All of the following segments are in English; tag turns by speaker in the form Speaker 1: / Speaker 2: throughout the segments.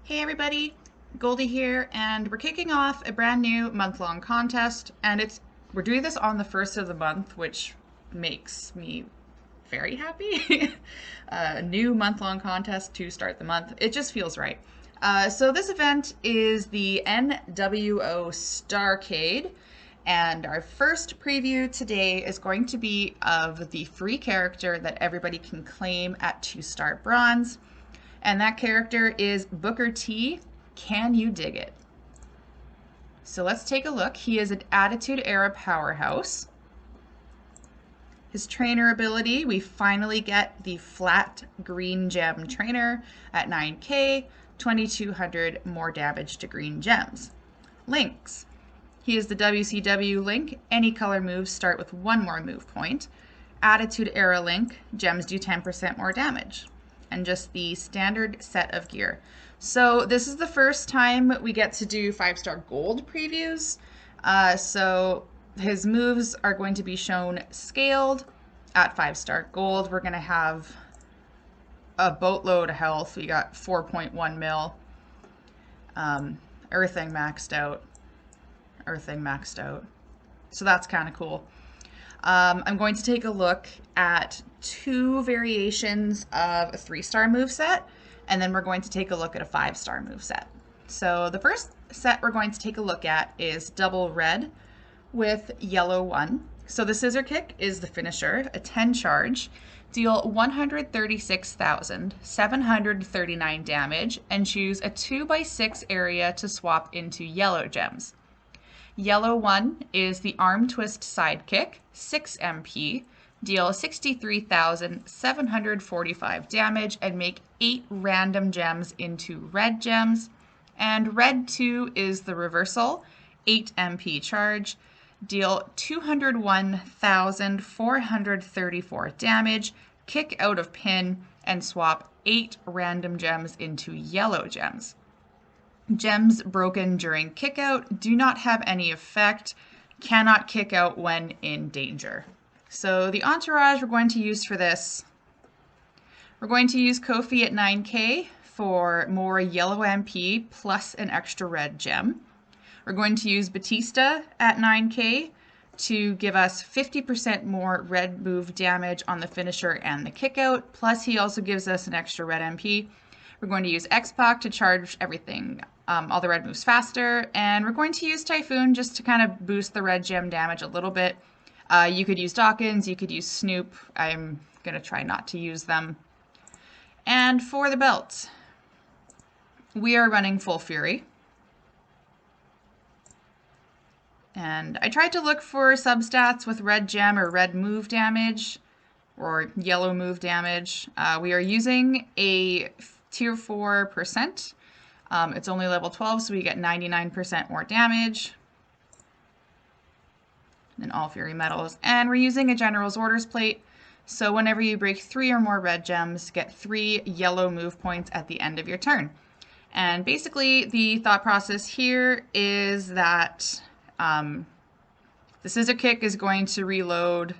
Speaker 1: Hey everybody, Goldie here, and we're kicking off a brand new month-long contest, and we're doing this on the first of the month, which makes me very happy. A new month-long contest to start the month. It just feels right. So this event is the NWO Starcade, and our first preview today is going to be of the free character that everybody can claim at 2-star bronze. And that character is Booker T. Can you dig it? So let's take a look. He is an Attitude Era powerhouse. His trainer ability, we finally get the flat green gem trainer at 9k, 2200 more damage to green gems. Links. He is the WCW Link. Any color moves start with 1 more move point. Attitude Era Link. Gems do 10% more damage. And just the standard set of gear. So this is the first time we get to do 5-star gold previews. So his moves are going to be shown scaled at 5-star gold. We're going to have a boatload of health. We got 4.1 mil. Earthing maxed out. So that's kind of cool. I'm going to take a look at 2 variations of a 3-star moveset, and then we're going to take a look at a 5-star moveset. So the first set we're going to take a look at is double red with yellow 1. So the scissor kick is the finisher, a 10 charge, deal 136,739 damage, and choose a 2x6 area to swap into yellow gems. Yellow 1 is the arm twist sidekick, 6 MP, deal 63,745 damage and make 8 random gems into red gems. And red 2 is the reversal, 8 MP charge, deal 201,434 damage, kick out of pin, and swap 8 random gems into yellow gems. Gems broken during kickout do not have any effect, cannot kick out when in danger. So the entourage we're going to use for this, we're going to use Kofi at 9k for more yellow MP plus an extra red gem. We're going to use Batista at 9k to give us 50% more red move damage on the finisher and the kickout, plus he also gives us an extra red MP. We're going to use X-Pac to charge everything, all the red moves faster, and we're going to use Typhoon just to kind of boost the red gem damage a little bit. You could use Dawkins, you could use Snoop. I'm going to try not to use them. And for the belts, we are running Full Fury. And I tried to look for substats with red gem or red move damage or yellow move damage. We are using a tier 4%. It's only level 12, so we get 99% more damage than all Fury medals. And we're using a General's Orders plate, so whenever you break 3 or more red gems, get 3 yellow move points at the end of your turn. And basically, the thought process here is that the scissor kick is going to reload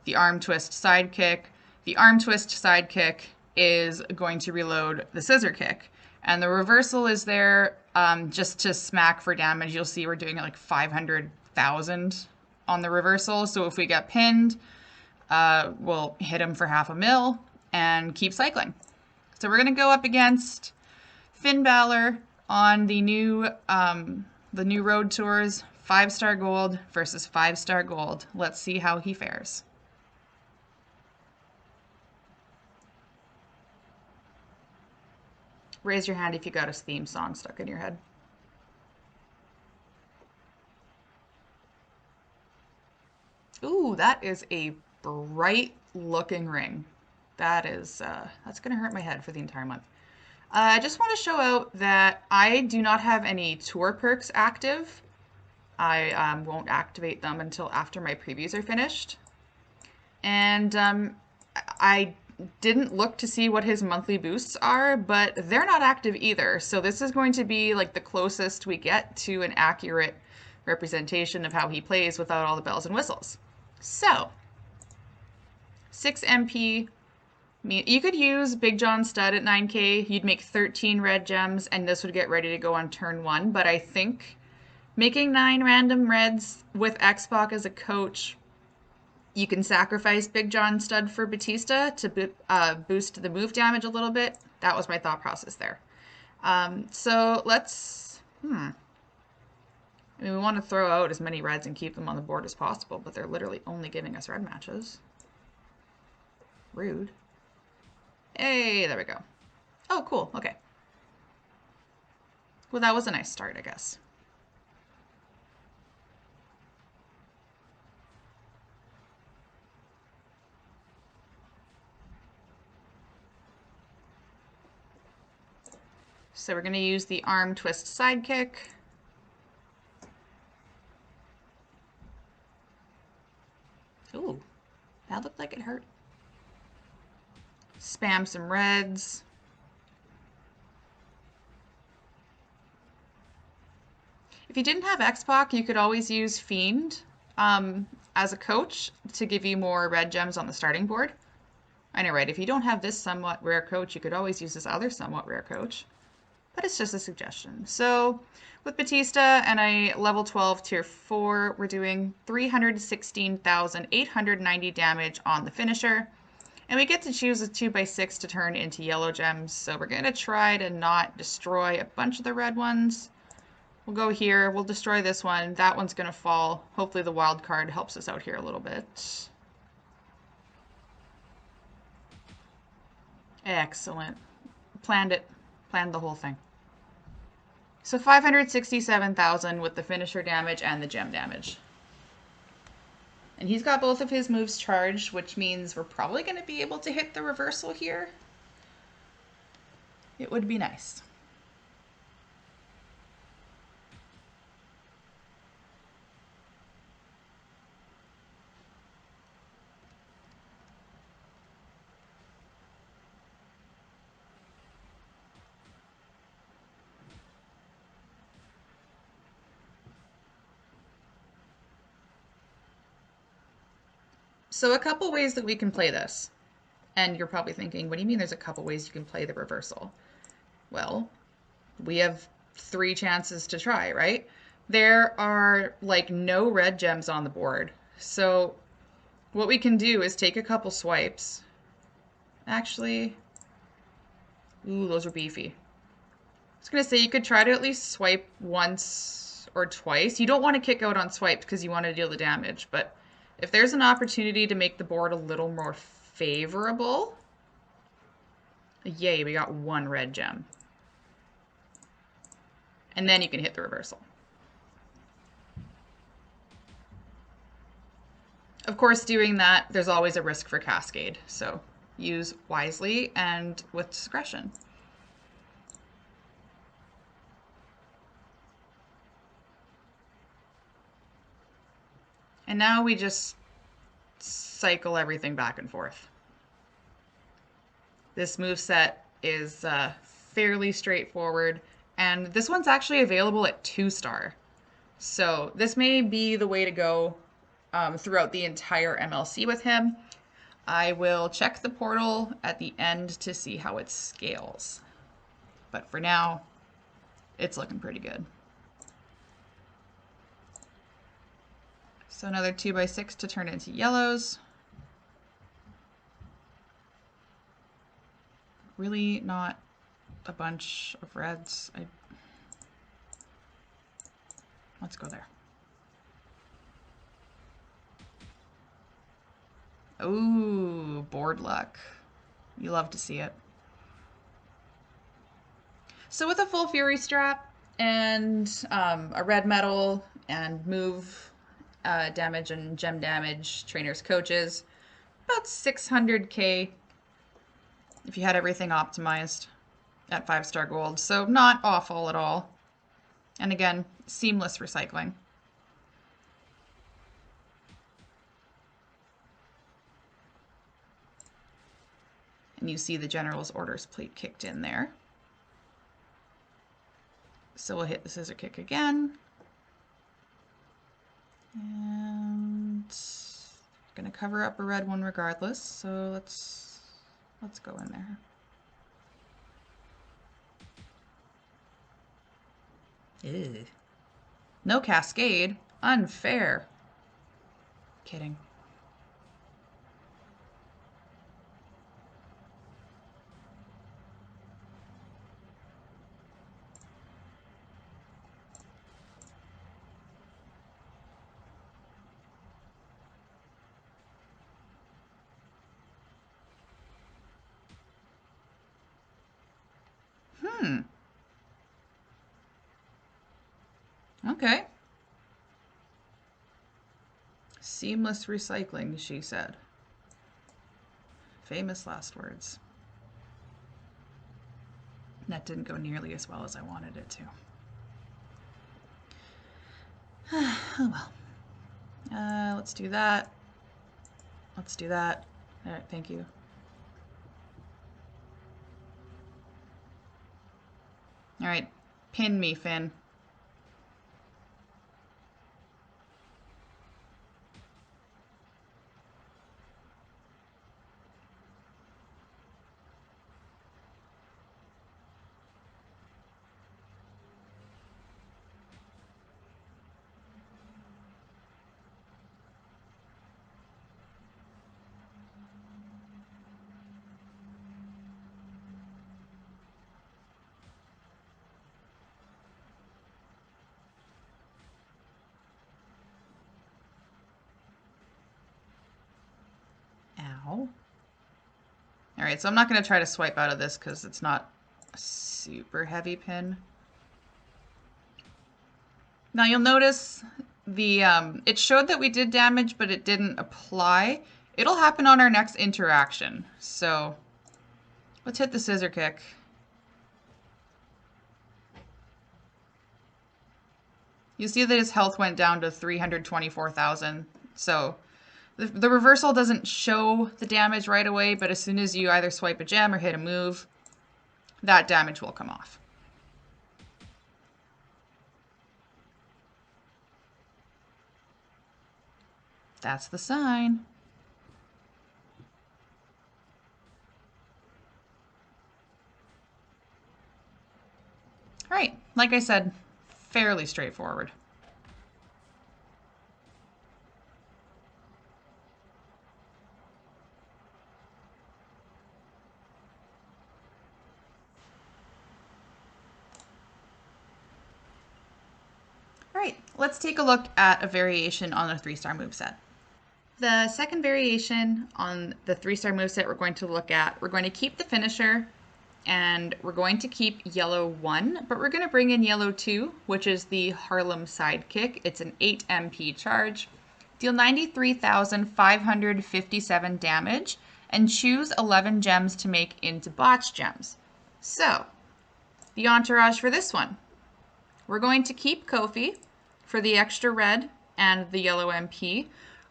Speaker 1: the arm twist sidekick. The arm twist sidekick is going to reload the scissor kick. And the reversal is there just to smack for damage. You'll see we're doing like 500,000 on the reversal. So if we get pinned, we'll hit him for 500,000 and keep cycling. So we're going to go up against Finn Balor on the new Road Tours, 5-star gold versus 5-star gold. Let's see how he fares. Raise your hand if you got a theme song stuck in your head. Ooh, that is a bright looking ring. That's gonna hurt my head for the entire month. I just want to show out that I do not have any tour perks active. I won't activate them until after my previews are finished. And I didn't look to see what his monthly boosts are, but they're not active either. So this is going to be like the closest we get to an accurate representation of how he plays without all the bells and whistles. So 6 MP You could use Big John Stud at 9k. You'd make 13 red gems, and this would get ready to go on turn 1. But I think making 9 random reds with X-Pac as a coach, you can sacrifice Big John Stud for Batista to boost the move damage a little bit. That was my thought process there. So let's... I mean, we want to throw out as many reds and keep them on the board as possible, but they're literally only giving us red matches. Rude. Hey, there we go. Oh, cool. Okay. Well, that was a nice start, I guess. So we're going to use the arm twist sidekick. Ooh, that looked like it hurt. Spam some reds. If you didn't have X-Pac, you could always use Fiend as a coach to give you more red gems on the starting board. I know, right? If you don't have this somewhat rare coach, you could always use this other somewhat rare coach. But it's just a suggestion. So with Batista and a level 12 tier 4, we're doing 316,890 damage on the finisher. And we get to choose a 2x6 to turn into yellow gems. So we're going to try to not destroy a bunch of the red ones. We'll go here. We'll destroy this one. That one's going to fall. Hopefully the wild card helps us out here a little bit. Excellent. Planned it. Planned the whole thing. So 567,000 with the finisher damage and the gem damage. And he's got both of his moves charged, which means we're probably going to be able to hit the reversal here. It would be nice. So a couple ways that we can play this. And you're probably thinking, what do you mean there's a couple ways you can play the reversal? Well, we have 3 chances to try, right? There are like no red gems on the board. So what we can do is take a couple swipes. Actually, ooh, those are beefy. I was going to say you could try to at least swipe once or twice. You don't want to kick out on swipes because you want to deal the damage, but if there's an opportunity to make the board a little more favorable, yay, we got 1 red gem. And then you can hit the reversal. Of course, doing that, there's always a risk for cascade, so use wisely and with discretion. And now we just cycle everything back and forth. This moveset is fairly straightforward, and this one's actually available at 2-star. So this may be the way to go throughout the entire MLC with him. I will check the portal at the end to see how it scales. But for now, it's looking pretty good. So another 2x6 to turn into yellows. Really not a bunch of reds. Let's go there. Ooh, board luck. You love to see it. So with a full Fury strap and a red metal and move damage and gem damage, trainers, coaches, about 600k if you had everything optimized at 5-star gold. So not awful at all. And again, seamless recycling. And you see the General's Orders plate kicked in there. So we'll hit the scissor kick again. And going to cover up a red one regardless. So let's Let's go in there. Ew. No cascade. Unfair. Kidding. Okay. Seamless recycling, she said. Famous last words. That didn't go nearly as well as I wanted it to. Oh well. Let's do that. Let's do that. All right, thank you. All right, pin me, Finn. Ow. All right, so I'm not going to try to swipe out of this because it's not a super heavy pin. Now you'll notice the it showed that we did damage, but it didn't apply. It'll happen on our next interaction. So let's hit the scissor kick. You see that his health went down to 324,000. So the reversal doesn't show the damage right away, but as soon as you either swipe a gem or hit a move, that damage will come off. That's the sign. All right, like I said, fairly straightforward. All right, let's take a look at a variation on a 3-star moveset. The second variation on the 3-star moveset we're going to look at, we're going to keep the finisher and we're going to keep yellow 1, but we're going to bring in yellow 2, which is the Harlem sidekick. It's an 8 MP charge. Deal 93,557 damage and choose 11 gems to make into botch gems. So, the entourage for this one. We're going to keep Kofi for the extra red and the yellow MP.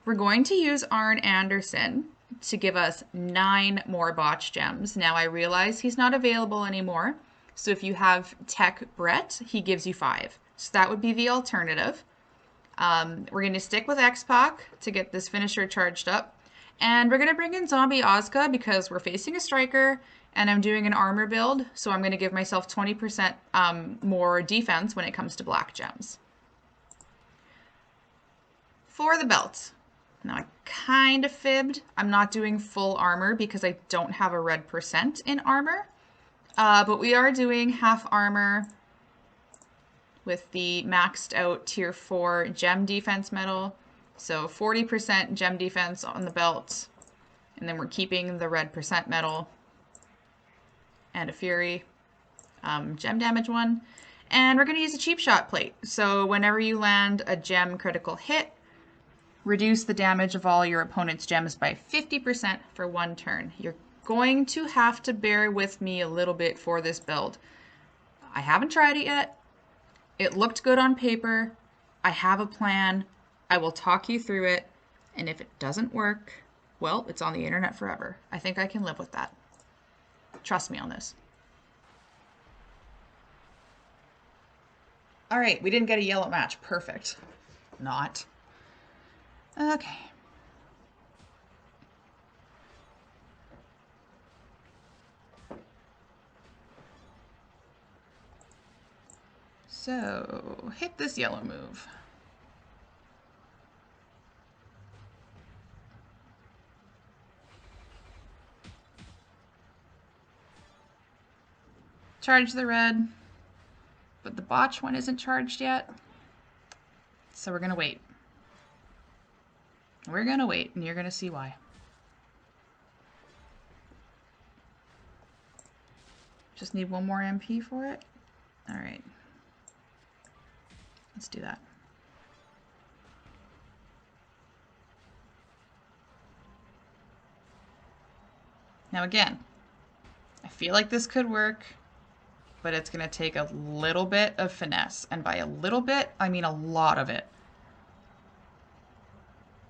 Speaker 1: We're going to use Arn Anderson to give us 9 more botch gems. Now I realize he's not available anymore. So if you have Tech Brett, he gives you 5. So that would be the alternative. We're going to stick with X-Pac to get this finisher charged up. And we're going to bring in Zombie Ozka because we're facing a striker and I'm doing an armor build. So I'm going to give myself 20% more defense when it comes to black gems. For the belt. Now I kind of fibbed. I'm not doing full armor because I don't have a red percent in armor. But we are doing half armor with the maxed out tier 4 gem defense medal. So 40% gem defense on the belt. And then we're keeping the red percent medal and a fury gem damage one. And we're going to use a cheap shot plate. So whenever you land a gem critical hit, reduce the damage of all your opponent's gems by 50% for 1 turn. You're going to have to bear with me a little bit for this build. I haven't tried it yet. It looked good on paper. I have a plan. I will talk you through it. And if it doesn't work, well, it's on the internet forever. I think I can live with that. Trust me on this. All right, we didn't get a yellow match. Perfect. Not. Okay. So hit this yellow move. Charge the red, but the botch one isn't charged yet. So we're gonna wait. We're gonna wait, and you're gonna see why. Just need one more MP for it. All right. Let's do that. Now again, I feel like this could work, but it's going to take a little bit of finesse. And by a little bit, I mean a lot of it.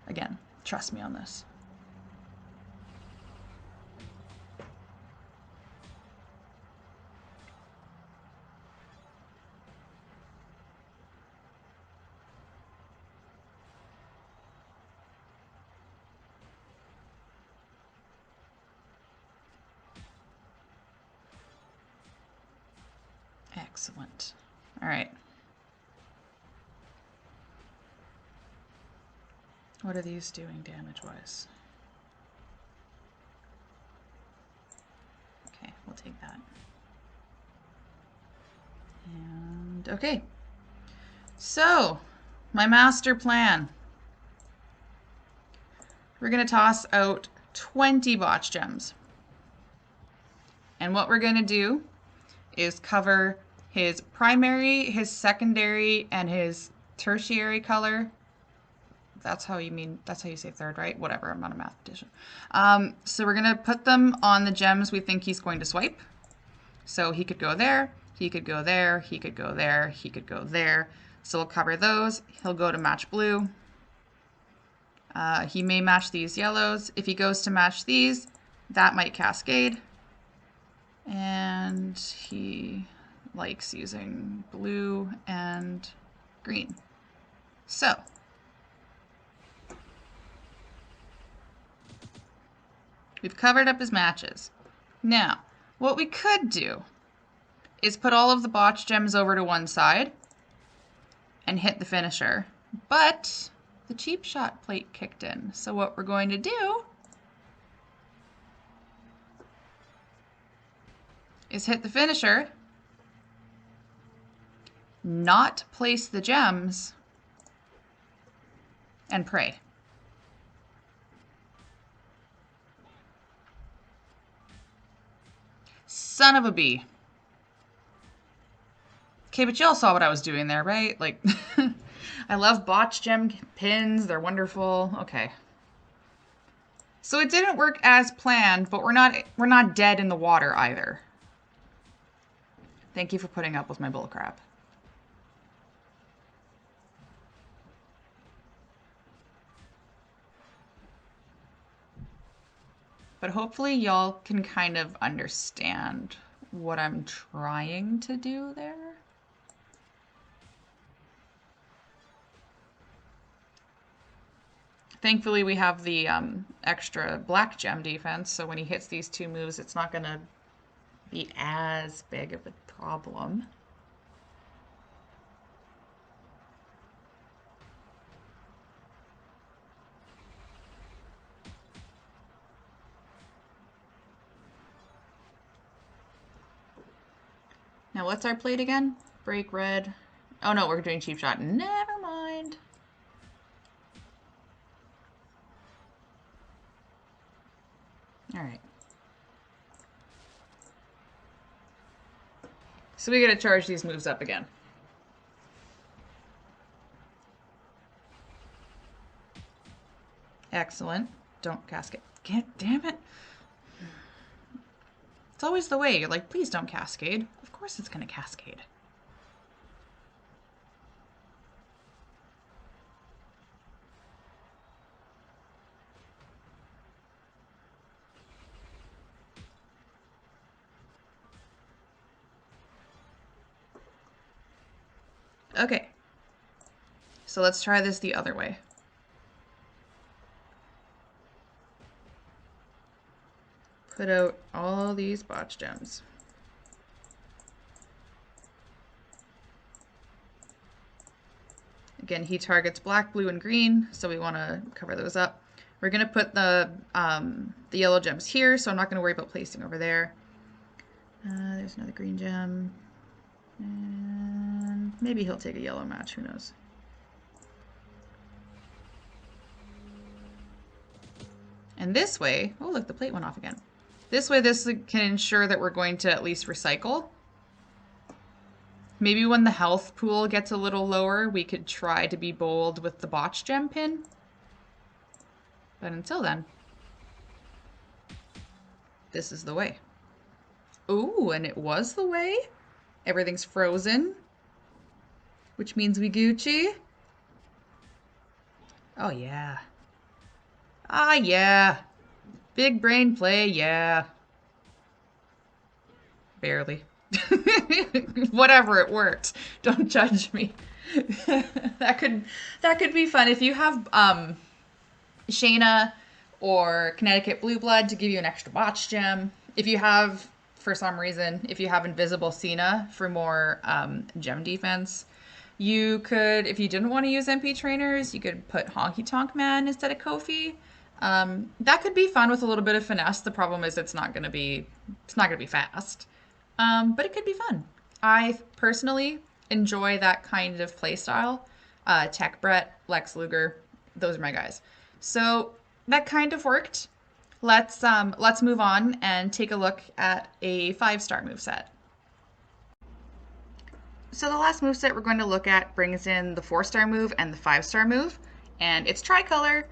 Speaker 1: Again, trust me on this. Excellent. All right. What are these doing damage-wise? Okay, we'll take that. And okay. So, my master plan. We're going to toss out 20 botch gems. And what we're going to do is cover his primary, his secondary, and his tertiary color. That's how you say third, right? Whatever, I'm not a mathematician. So we're going to put them on the gems we think he's going to swipe. So he could go there, he could go there, he could go there, he could go there. So we'll cover those. He'll go to match blue. He may match these yellows. If he goes to match these, that might cascade. And he likes using blue and green. So, we've covered up his matches. Now, what we could do is put all of the botch gems over to one side and hit the finisher. But the cheap shot plate kicked in. So what we're going to do is hit the finisher, not place the gems, and pray. Son of a bee. Okay, but y'all saw what I was doing there, right? Like, I love botch gem pins. They're wonderful. Okay. So it didn't work as planned, but we're not dead in the water either. Thank you for putting up with my bullcrap. But hopefully y'all can kind of understand what I'm trying to do there. Thankfully, we have the extra black gem defense, so when he hits these two moves, it's not going to be as big of a problem. Now, what's our plate again? Break red. Oh no, we're doing cheap shot. Never mind. All right. So we gotta charge these moves up again. Excellent. Don't cascade. Damn it. It's always the way. You're like, please don't cascade. Of course it's gonna cascade. Okay. So let's try this the other way. Put out all these botch gems. Again, he targets black, blue, and green, so we want to cover those up. We're going to put the yellow gems here, so I'm not going to worry about placing over there. There's another green gem. And maybe he'll take a yellow match, who knows. And this way, oh look, the plate went off again. This way, this can ensure that we're going to at least recycle. Maybe when the health pool gets a little lower, we could try to be bold with the botch gem pin. But until then, this is the way. Ooh, and it was the way. Everything's frozen, which means we Gucci. Oh yeah. Ah yeah. Big brain play, yeah. Barely. Whatever, it worked. Don't judge me. that could be fun if you have Shayna or Connecticut Blue Blood to give you an extra botch gem. If you have, for some reason, if you have Invisible Cena for more gem defense, you could, if you didn't want to use MP trainers, you could put Honky Tonk Man instead of Kofi. That could be fun with a little bit of finesse. The problem is it's not going to be fast. But it could be fun. I personally enjoy that kind of playstyle. Tech Brett, Lex Luger, those are my guys. So that kind of worked. Let's move on and take a look at a 5-star moveset. So the last moveset we're going to look at brings in the 4-star move and the 5-star move, and it's tricolor.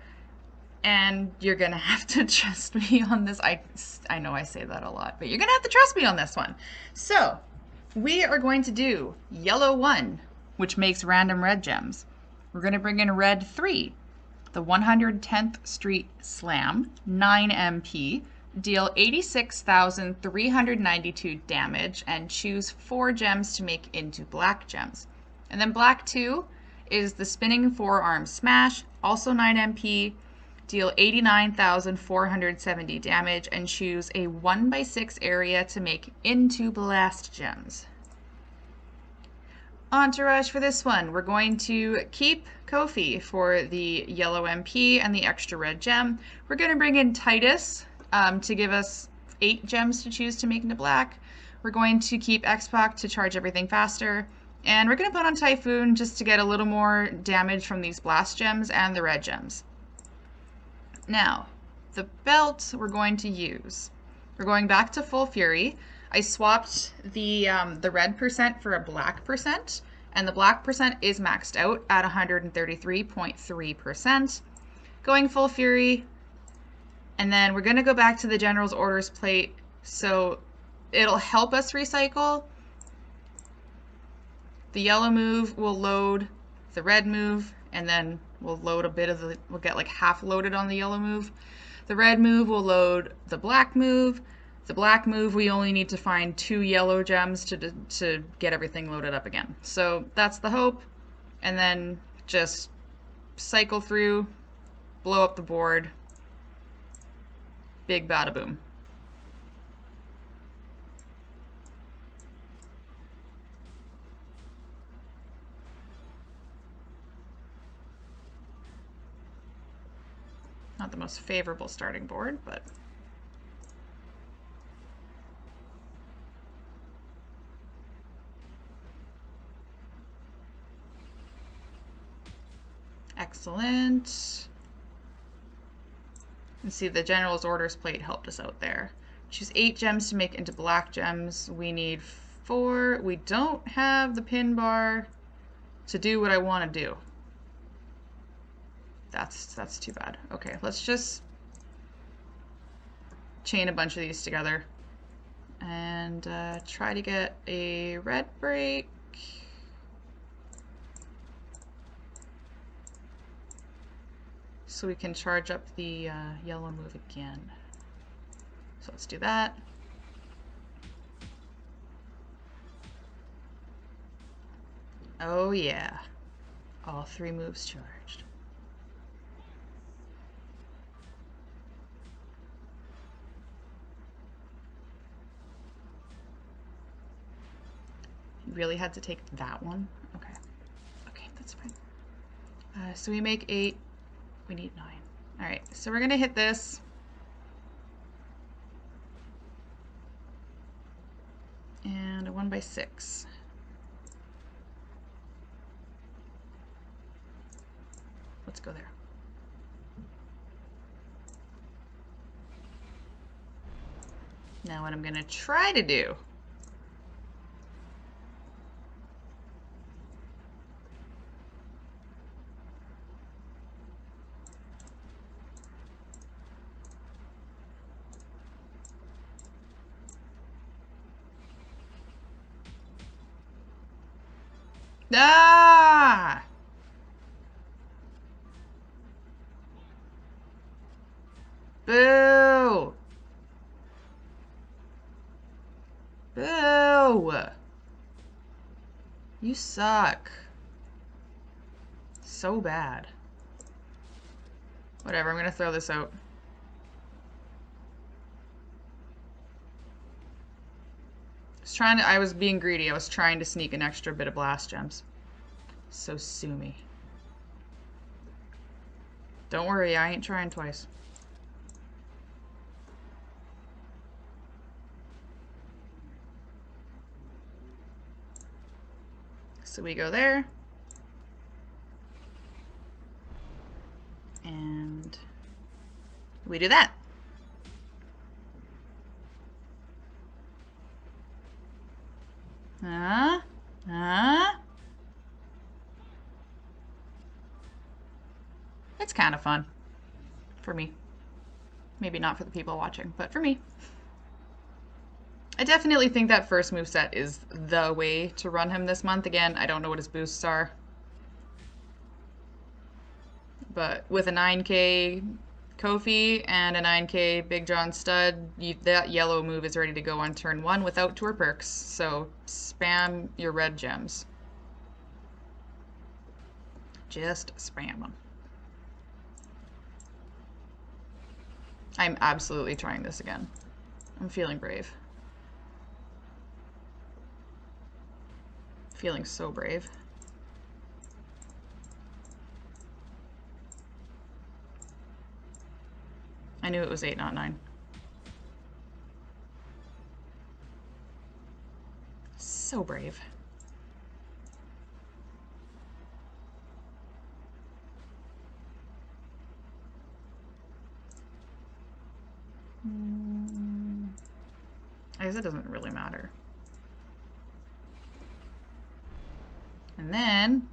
Speaker 1: And you're gonna have to trust me on this. I know I say that a lot, but you're gonna have to trust me on this one. So we are going to do yellow 1, which makes random red gems. We're gonna bring in red 3, the 110th Street Slam, 9 MP, deal 86,392 damage, and choose 4 gems to make into black gems. And then black 2 is the spinning forearm smash, also 9 MP, deal 89,470 damage, and choose a 1/6 area to make into blast gems. Entourage for this one, we're going to keep Kofi for the yellow MP and the extra red gem. We're going to bring in Titus to give us 8 gems to choose to make into black. We're going to keep X-Pac to charge everything faster. And we're going to put on Typhoon just to get a little more damage from these blast gems and the red gems. Now, the belt we're going to use. We're going back to Full Fury. I swapped the red percent for a black percent, and the black percent is maxed out at 133.3%. Going Full Fury, and then we're going to go back to the General's Orders plate, so it'll help us recycle. The yellow move will load the red move, and then we'll load a bit of the, we'll get like half loaded on the yellow move. The red move will load the black move. The black move, we only need to find 2 yellow gems to get everything loaded up again. So that's the hope. And then just cycle through, blow up the board. Big bada boom. Not the most favorable starting board, but excellent. And see, the General's Orders plate helped us out there. Choose 8 gems to make into black gems. We need 4. We don't have the pin bar to do what I want to do. That's too bad. Okay, let's just chain a bunch of these together and try to get a red break. So we can charge up the yellow move again. So let's do that. Oh yeah, all 3 moves charged. You really had to take that one? Okay. Okay, that's fine. So we make 8. We need 9. All right, so we're going to hit this. And a 1/6. Let's go there. Now what I'm going to try to do Ah! Boo! Boo! You suck. So bad. Whatever, I'm gonna throw this out. I was being greedy. I was trying to sneak an extra bit of blast gems. So sue me. Don't worry, I ain't trying twice. So we go there. And we do that. It's kind of fun. For me. Maybe not for the people watching, but for me. I definitely think that first moveset is the way to run him this month. Again, I don't know what his boosts are. But with a 9k Kofi and a 9k Big John Stud, that yellow move is ready to go on turn 1 without tour perks. So spam your red gems. Just spam them. I'm absolutely trying this again. I'm feeling brave. Feeling so brave. I knew it was 8, not 9. So brave. I guess it doesn't really matter. And then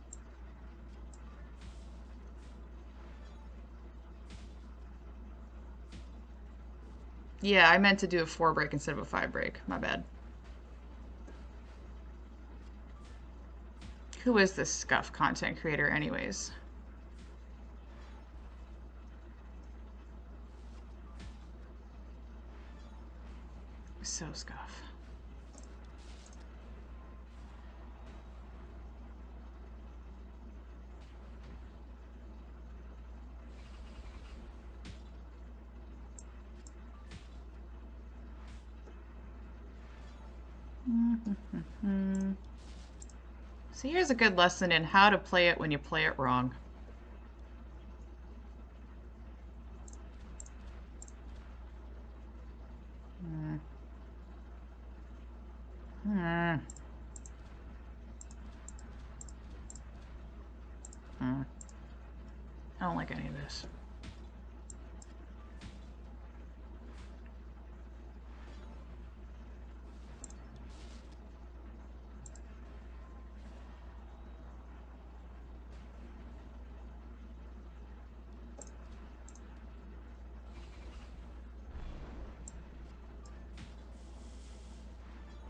Speaker 1: yeah, I meant to do a 4 break instead of a 5 break. My bad. Who is this scuff content creator anyways? So scuff. So here's a good lesson in how to play it when you play it wrong. I don't like any of this.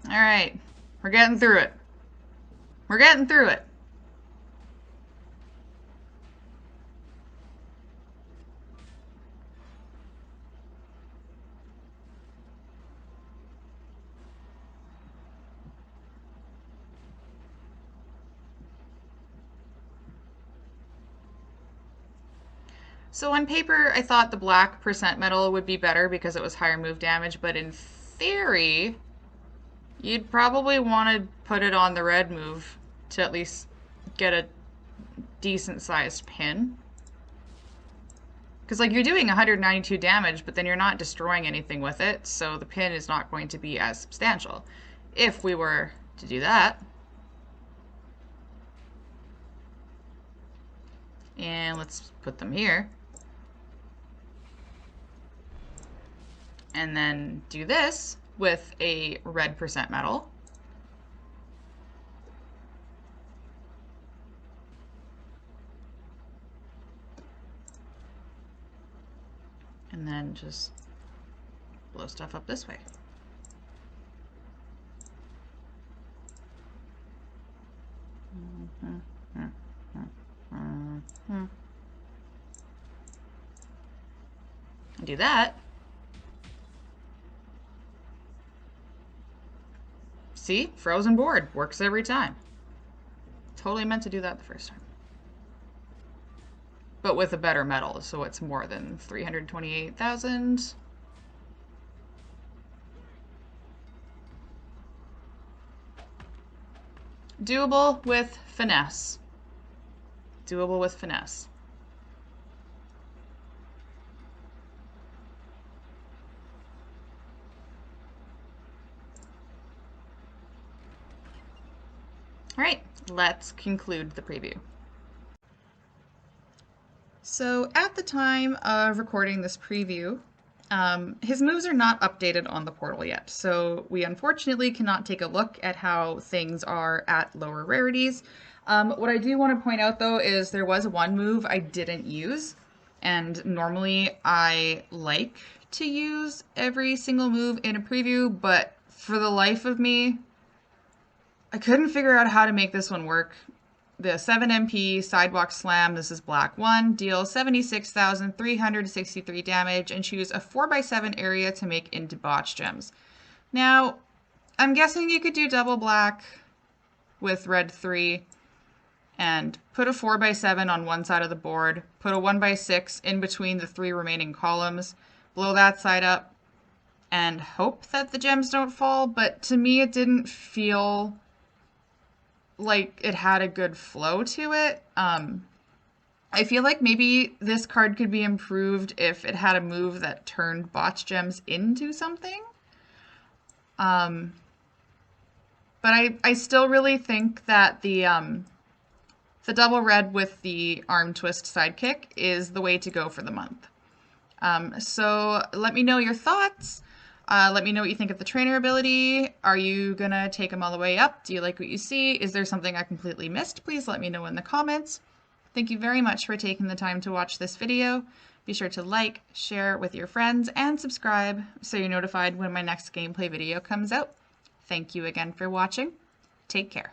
Speaker 1: All right, we're getting through it. We're getting through it. So on paper, I thought the black percent metal would be better because it was higher move damage, but in theory, you'd probably want to put it on the red move to at least get a decent sized pin. Because like you're doing 192 damage, but then you're not destroying anything with it, so the pin is not going to be as substantial. If we were to do that, and let's put them here, and then do this with a red percent metal, and then just blow stuff up this way. And do that. See? Frozen board. Works every time. Totally meant to do that the first time. But with a better metal, so it's more than 328,000. Doable with finesse. Doable with finesse. All right, let's conclude the preview. So at the time of recording this preview, his moves are not updated on the portal yet, so we unfortunately cannot take a look at how things are at lower rarities. What I do want to point out though is there was one move I didn't use, and normally I like to use every single move in a preview, but for the life of me, I couldn't figure out how to make this one work. The 7 MP Sidewalk Slam, this is black 1, deals 76,363 damage and choose a 4x7 area to make into botch gems. Now, I'm guessing you could do double black with red 3 and put a 4x7 on one side of the board, put a 1x6 in between the 3 remaining columns, blow that side up, and hope that the gems don't fall, but to me it didn't feel like it had a good flow to it. I feel like maybe this card could be improved if it had a move that turned botch gems into something. But I still really think that the double red with the arm twist sidekick is the way to go for the month. So let me know your thoughts. Let me know what you think of the trainer ability. Are you gonna take them all the way up? Do you like what you see? Is there something I completely missed? Please let me know in the comments. Thank you very much for taking the time to watch this video. Be sure to like, share with your friends, and subscribe so you're notified when my next gameplay video comes out. Thank you again for watching. Take care.